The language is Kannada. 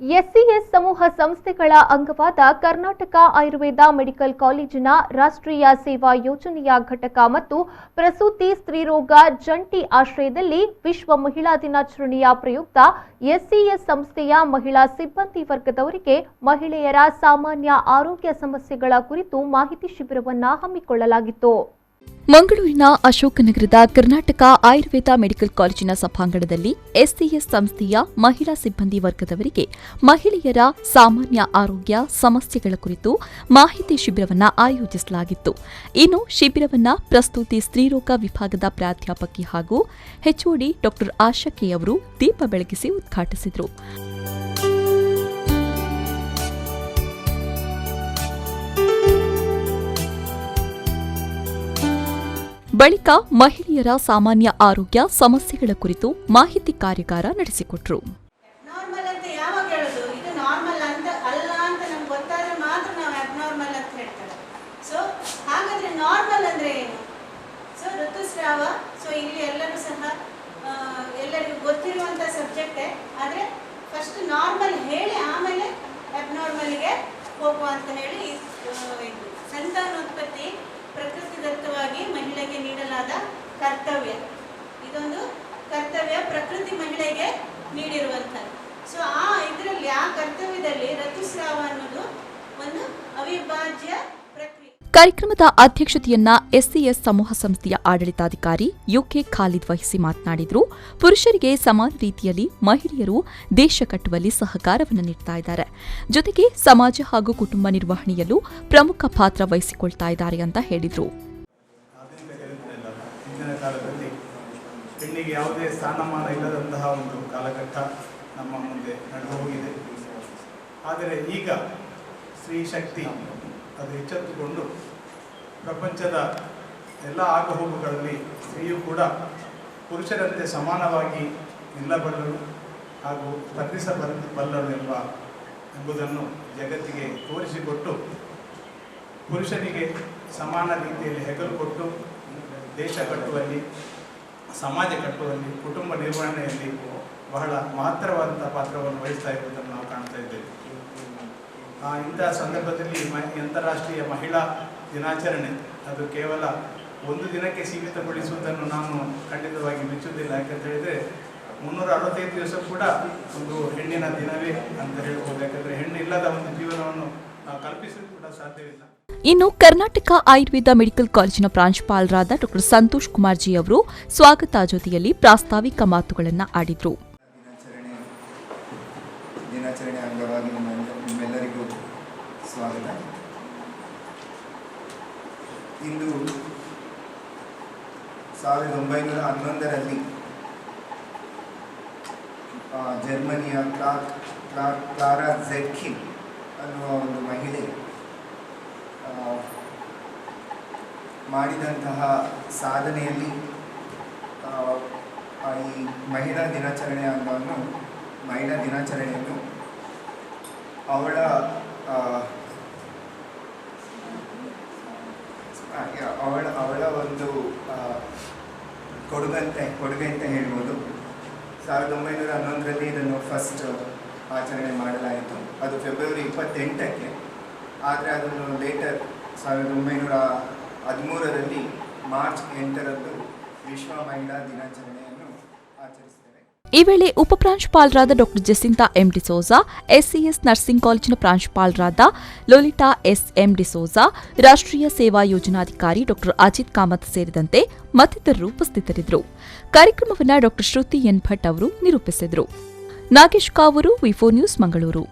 ಎಸ್ಸಿಎಸ್ ಸಮೂಹ ಸಂಸ್ಥೆಗಳ ಅಂಗವಾದ ಕರ್ನಾಟಕ ಆಯುರ್ವೇದ ಮೆಡಿಕಲ್ ಕಾಲೇಜಿನ ರಾಷ್ಟ್ರೀಯ ಸೇವಾ ಯೋಜನೆಯ ಘಟಕ ಮತ್ತು ಪ್ರಸೂತಿ ಸ್ತ್ರೀರೋಗ ಜಂಟಿ ಆಶ್ರಯದಲ್ಲಿ ವಿಶ್ವ ಮಹಿಳಾ ದಿನಾಚರಣೆಯ ಪ್ರಯುಕ್ತ ಎಸ್ಸಿಎಸ್ ಸಂಸ್ಥೆಯ ಮಹಿಳಾ ಸಿಬ್ಬಂದಿ ವರ್ಗದವರಿಗೆ ಮಹಿಳೆಯರ ಸಾಮಾನ್ಯ ಆರೋಗ್ಯ ಸಮಸ್ಯೆಗಳ ಕುರಿತು ಮಾಹಿತಿ ಶಿಬಿರವನ್ನು ಹಮ್ಮಿಕೊಳ್ಳಲಾಗಿತ್ತು. ಮಂಗಳೂರಿನ ಅಶೋಕನಗರದ ಕರ್ನಾಟಕ ಆಯುರ್ವೇದ ಮೆಡಿಕಲ್ ಕಾಲೇಜಿನ ಸಭಾಂಗಣದಲ್ಲಿ ಎಸ್ಸಿಎಸ್ ಸಂಸ್ಥೆಯ ಮಹಿಳಾ ಸಿಬ್ಬಂದಿ ವರ್ಗದವರಿಗೆ ಮಹಿಳೆಯರ ಸಾಮಾನ್ಯ ಆರೋಗ್ಯ ಸಮಸ್ಯೆಗಳ ಕುರಿತು ಮಾಹಿತಿ ಶಿಬಿರವನ್ನು ಆಯೋಜಿಸಲಾಗಿತ್ತು. ಇನ್ನು ಶಿಬಿರವನ್ನು ಪ್ರಸ್ತುತಿ ಸ್ತ್ರೀರೋಗ ವಿಭಾಗದ ಪ್ರಾಧ್ಯಾಪಕಿ ಹಾಗೂ ಎಚ್ಒಡಿ ಡಾ ಆಶಾ ಕೆ ಅವರು ದೀಪ ಬೆಳಗಿಸಿ ಉದ್ಘಾಟಿಸಿದರು. ಬಳಿಕ ಮಹಿಳೆಯರ ಸಾಮಾನ್ಯ ಆರೋಗ್ಯ ಸಮಸ್ಯೆಗಳ ಕುರಿತು ಮಾಹಿತಿ ಕಾರ್ಯಾಗಾರ ನಡೆಸಿಕೊಟ್ರು. ನಾರ್ಮಲ್ ಅಂತ ಯಾವಾಗ ಹೇಳೋದು? ಇದು ನಾರ್ಮಲ್ ಅಂತ ಅಲ್ಲ ಅಂತ ನಮ್ಗೆ ಗೊತ್ತಾದ್ರೆ ಮಾತ್ರ ನಾವು ಅಬ್ನಾರ್ಮಲ್ ಅಂತ ಹೇಳ್ತಾರೆ. ಸೊ ಹಾಗಾದ್ರೆ ನಾರ್ಮಲ್ ಅಂದ್ರೆ ಏನು? ಸೊ ಋತುಸ್ರಾವ. ಸೊ ಇಲ್ಲಿ ಎಲ್ಲರೂ ಸಹ ಎಲ್ಲರಿಗೂ ಗೊತ್ತಿರುವಂತ ಸಬ್ಜೆಕ್ಟೇ. ಆದರೆ ಫಸ್ಟ್ ನಾರ್ಮಲ್ ಹೇಳಿ ಆಮೇಲೆ ಅಬ್ನಾರ್ಮಲ್ಗೆ ಹೋಗುವ ಅಂತ ಹೇಳಿ ಸಂತಾನೋತ್ಪತ್ತಿ ಪ್ರಕೃತಿದತ್ತವಾಗಿ ಮಹಿಳೆಗೆ ನೀಡಲಾದ ಕರ್ತವ್ಯ. ಇದೊಂದು ಕರ್ತವ್ಯ ಪ್ರಕೃತಿ ಮಹಿಳೆಗೆ ನೀಡಿರುವಂಥದ್ದು. ಸೊ ಇದರಲ್ಲಿ ಆ ಕರ್ತವ್ಯದಲ್ಲಿ ಋತುಸ್ರಾವ ಅನ್ನೋದು ಒಂದು ಅವಿಭಾಜ್ಯ ಪ್ರಕ್ರಿಯೆ. ಕಾರ್ಯಕ್ರಮದ ಅಧ್ಯಕ್ಷತೆಯನ್ನ ಎಸ್ಸಿಎಸ್ ಸಮೂಹ ಸಂಸ್ಥೆಯ ಆಡಳಿತಾಧಿಕಾರಿ ಯುಕೆ ಖಾಲಿದ್ ವಹಿಸಿ ಮಾತನಾಡಿದರು. ಪುರುಷರಿಗೆ ಸಮಾನ ರೀತಿಯಲ್ಲಿ ಮಹಿಳೆಯರು ದೇಶ ಕಟ್ಟುವಲ್ಲಿ ಸಹಕಾರವನ್ನು ನೀಡ್ತಾ ಇದ್ದಾರೆ. ಜೊತೆಗೆ ಸಮಾಜ ಹಾಗೂ ಕುಟುಂಬ ನಿರ್ವಹಣೆಯಲ್ಲೂ ಪ್ರಮುಖ ಪಾತ್ರ ವಹಿಸಿಕೊಳ್ತಾ ಇದ್ದಾರೆ ಅಂತ ಹೇಳಿದರು. ಹೆಣ್ಣಿಗೆ ಯಾವುದೇ ಸ್ಥಾನಮಾನ ಇಲ್ಲದಂತಹ ಒಂದು ಕಾಲಘಟ್ಟ ನಮ್ಮ ಮುಂದೆ ನಡೆದು ಹೋಗಿದೆ. ಆದರೆ ಈಗ ಸ್ತ್ರೀ ಶಕ್ತಿ ಅದು ಎಚ್ಚೆತ್ತುಕೊಂಡು ಪ್ರಪಂಚದ ಎಲ್ಲ ಆಗುಹೋಗುಗಳಲ್ಲಿ ಸ್ತ್ರೀಯು ಕೂಡ ಪುರುಷರಂತೆ ಸಮಾನವಾಗಿ ನಿಲ್ಲಬಲ್ಲಳು ಹಾಗೂ ಸ್ಪರ್ಧಿಸಬಲ್ಲಳು ಎಂಬುದನ್ನು ಜಗತ್ತಿಗೆ ತೋರಿಸಿಕೊಟ್ಟು ಪುರುಷನಿಗೆ ಸಮಾನ ರೀತಿಯಲ್ಲಿ ಹೆಗಲು ಕೊಟ್ಟು ದೇಶ ಕಟ್ಟುವಲ್ಲಿ, ಸಮಾಜ ಕಟ್ಟುವಲ್ಲಿ, ಕುಟುಂಬ ನಿರ್ವಹಣೆಯಲ್ಲಿ ಬಹಳ ಮಹತ್ತರವಾದಂಥ ಪಾತ್ರವನ್ನು ವಹಿಸ್ತಾ ಇರುವುದನ್ನು ನಾವು ಕಾಣ್ತಾ ಇದ್ದೇವೆ. ಇಂತಹ ಸಂದರ್ಭದಲ್ಲಿ ಅಂತಾರಾಷ್ಟ್ರೀಯ ಮಹಿಳಾ ದಿನಾಚರಣೆ ಅದು ಕೇವಲ ಒಂದು ದಿನಕ್ಕೆ ಸೀಮಿತಗೊಳಿಸುವುದನ್ನು ನಾನು ಖಂಡಿತವಾಗಿ ಮೆಚ್ಚುವುದಿಲ್ಲ. ಯಾಕಂತ ಹೇಳಿದರೆ 365 ದಿವಸ ಕೂಡ ಒಂದು ಹೆಣ್ಣಿನ ದಿನವೇ ಅಂತ ಹೇಳ್ಬೋದು. ಯಾಕಂದರೆ ಹೆಣ್ಣು ಇಲ್ಲದ ಒಂದು ಜೀವನವನ್ನು ನಾವು ಕಲ್ಪಿಸಲು ಕೂಡ ಸಾಧ್ಯವಿಲ್ಲ. ಇನ್ನು ಕರ್ನಾಟಕ ಆಯುರ್ವೇದ ಮೆಡಿಕಲ್ ಕಾಲೇಜಿನ ಪ್ರಾಂಶುಪಾಲರಾದ ಡಾ ಸಂತೋಷ್ ಕುಮಾರ್ ಜಿ ಅವರು ಸ್ವಾಗತ ಜೊತೆಯಲ್ಲಿ ಪ್ರಾಸ್ತಾವಿಕ ಮಾತುಗಳನ್ನು ಆಡಿದರು. ದಿನಾಚರಣೆ ಅಂಗವಾಗಿ ನಿಮ್ಮೆಲ್ಲರಿಗೂ ಸ್ವಾಗತ. ಇಂದು 1911ರಲ್ಲಿ ಜರ್ಮನಿಯ ಕ್ಲಾರಾ ಝೆಟ್ಕಿನ್ ಅನ್ನುವ ಒಂದು ಮಹಿಳೆ ಮಾಡಿದಂತಹ ಸಾಧನೆಯಲ್ಲಿ ಈ ಮಹಿಳಾ ದಿನಾಚರಣೆಯನ್ನು ಅವಳ ಒಂದು ಕೊಡುಗೆ ಅಂತ ಹೇಳ್ಬೋದು. 1911ರಲ್ಲಿ ಇದನ್ನು ಫಸ್ಟ್ ಆಚರಣೆ ಮಾಡಲಾಯಿತು. ಅದು ಫೆಬ್ರವರಿ 28ಕ್ಕೆ. ಆದರೆ ಅದನ್ನು ಲೇಟರ್ 1913ರಲ್ಲಿ ಮಾರ್ಚ್ 8ರಂದು ವಿಶ್ವ ಮಹಿಳಾ ದಿನಾಚರಣೆಯನ್ನು ಆಚರಿಸಿದ್ದೇವೆ. ಈ ವೇಳೆ ಉಪಪ್ರಾಂಶುಪಾಲರಾದ ಡಾ ಜೆಸಿಂತಾ ಎಂ ಡಿಸೋಜಾ, ಎಸ್ಸಿಎಸ್ ನರ್ಸಿಂಗ್ ಕಾಲೇಜಿನ ಪ್ರಾಂಶುಪಾಲರಾದ ಲೋಲಿಟಾ ಎಸ್ಎಂ ಡಿಸೋಜಾ, ರಾಷ್ಟ್ರೀಯ ಸೇವಾ ಯೋಜನಾಧಿಕಾರಿ ಡಾ ಅಜಿತ್ ಕಾಮತ್ ಸೇರಿದಂತೆ ಮತ್ತಿತರರು ಉಪಸ್ಥಿತರಿದ್ದರು. ಕಾರ್ಯಕ್ರಮವನ್ನು ಡಾ ಶ್ರುತಿ ಎನ್ ಭಟ್ ಅವರು ನಿರೂಪಿಸಿದರು. ನಾಗೇಶ್ ಕಾವೂರು, ವಿ4 ನ್ಯೂಸ್, ಮಂಗಳೂರು.